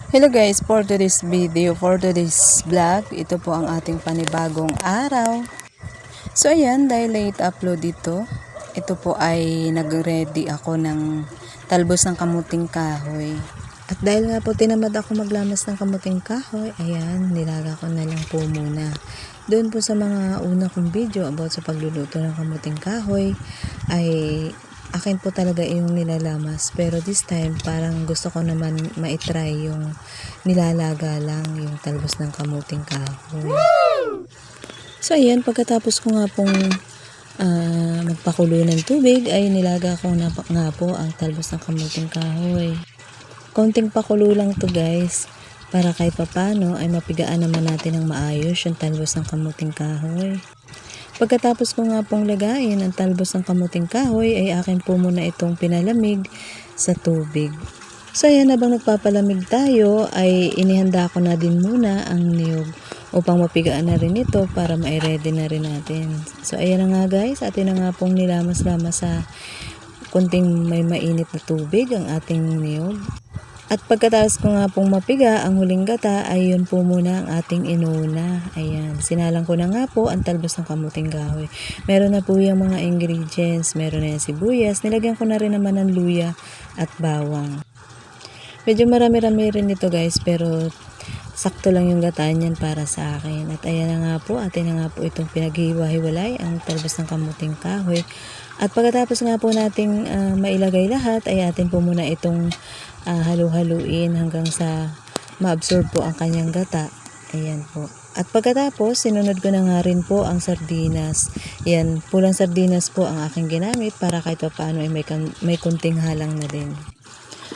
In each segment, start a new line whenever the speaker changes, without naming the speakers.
Hello guys, for today's video, for today's vlog, ito po ang ating panibagong araw. So ayan, dahil late upload dito, ito po ay nag-ready ako ng talbos ng kamuting kahoy. At dahil nga po tinamad ako maglamas ng kamuting kahoy, ayan, nilaga ko na lang po muna. Doon po sa mga una kong video about sa pagluluto ng kamuting kahoy, ay akin po talaga yung nilalamas, pero this time parang gusto ko naman maitry yung nilalaga lang yung talbos ng kamuting kahoy. So ayan, pagkatapos ko nga pong magpakulo ng tubig ay nilaga ko na nga po ang talbos ng kamuting kahoy. Konting pakulo lang to guys, para kahit papano ay mapigaan naman natin ng maayos yung talbos ng kamuting kahoy. Pagkatapos ko nga pong lagayin ang talbos ng kamuting kahoy ay akin po muna itong pinalamig sa tubig. So ayan, habang nagpapalamig tayo ay inihanda ko na din muna ang niyog upang mapigaan na rin ito para ma-ready na rin natin. So ayan na nga guys, atin na nga pong nilamas-lamas sa kunting may mainit na tubig ang ating niyog. At pagkatapos ko nga pong mapiga ang huling gata ay yun po muna ang ating inuna. Ayan, sinalang ko na nga po ang talbos ng kamuting kahoy. Meron na po yung mga ingredients, meron na yung sibuyas, nilagyan ko na rin naman ng luya at bawang. Medyo marami-rami rin ito guys, pero sakto lang yung gataan yan para sa akin. At ayan na nga po, atin na nga po itong pinaghiwa-hiwalay ang talbos ng kamuting kahoy. At pagkatapos nga po nating mailagay lahat ay atin po muna itong halu-haluin hanggang sa ma-absorb po ang kanyang gata. Ayan po. At pagkatapos, sinunod ko na nga rin po ang sardinas. Yan, pulang sardinas po ang aking ginamit para kahit paano ay may kunting halang na din.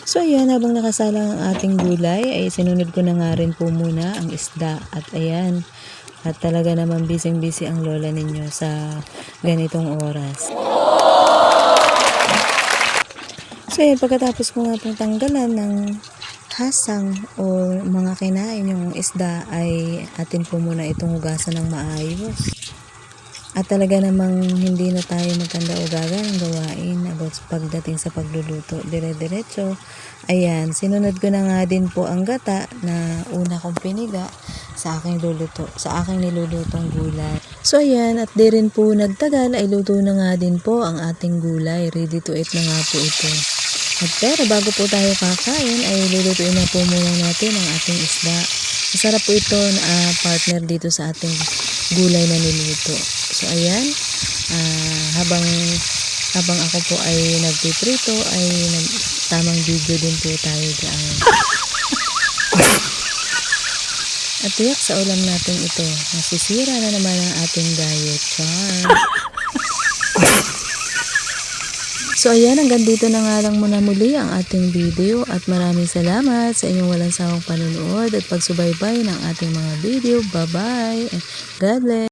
So ayan, habang nakasalang ang ating gulay ay sinunod ko na nga rin po muna ang isda. At ayan, at talaga naman busy-busy ang lola ninyo sa ganitong oras. So ayan, pagkatapos ko nga pong tanggalan ng hasang o mga kinain yung isda ay atin po muna itong hugasan ng maayos. At talaga namang hindi na tayo magkanda-ugaga ng gawain about pagdating sa pagluluto. Dire-diretso. Ayan, sinunod ko na nga din po ang gata na una kong piniga sa aking nilulutong gulay. So ayan, at di rin po nagtagal ay luto na nga din po ang ating gulay. Ready to eat na nga po ito. At pero bago po tayo kakain ay lulutuin na po muna natin ang ating isda. Masarap po ito na partner dito sa ating gulay na niluto. So ayan, habang ako po ay nagpiprito ay tamang video din po tayo dyan. At tiyak sa ulam natin ito, nasisira na naman ang ating diet. Char! So ayan, hanggang dito na nga lang muna muli ang ating video at maraming salamat sa inyong walang sawang panunood at pagsubaybay ng ating mga video. Bye-bye! God bless!